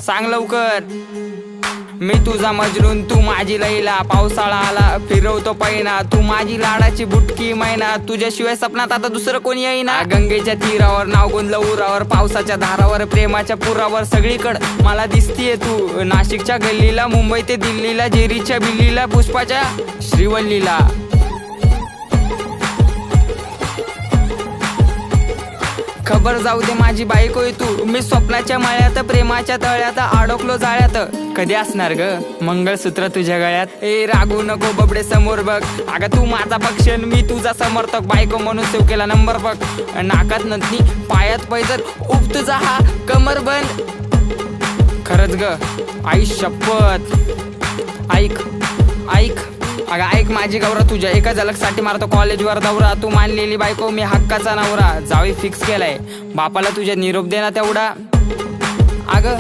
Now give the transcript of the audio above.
सांग लवकर. मी तुझा मजनून तू माझी लैला, पावसाळा आला फिरवतो पैना, तू माझी लाडाची बुटकी मैना, तुझ्याशिवाय सपनात आता दुसरं कोणी येईना. गंगेच्या तीरावर नाव गुंजलं उरावर, पावसाच्या धारावर प्रेमाच्या पुरावर, सगळीकडं मला दिसतीये तू. नाशिकच्या गल्लीला, मुंबई ते दिल्लीला, जेरीच्या बिल्लीला, पुष्पाच्या श्रीवल्लीला. खबर जाऊ दे माझी बायकोय तू, मी स्वप्नाच्या माळ्यात प्रेमाच्या तळ्यात अडकलो जाळ्यात. कधी असणार ग मंगळसूत्र तुझ्या गळ्यात. ए रागू नको बबडे समोर बघ, अगं तू माझा पक्षन मी तुझा समर्थक, बायको म्हणून सेव केला नंबर बघ. नाकात नथनी पायात पैजर, उप तुझा हा कमर बंद. खरंच ग आई शपथ. ऐक ऐक अगं ऐक माझी गौरा, तुझ्या एका झलकसाठी मारतो कॉलेजवर दौरा. तू मानलेली बायको मी हक्काचा नवरा, जावी फिक्स केलाय बापाला तुझ्या निरोप दे ना तेवढा. अगं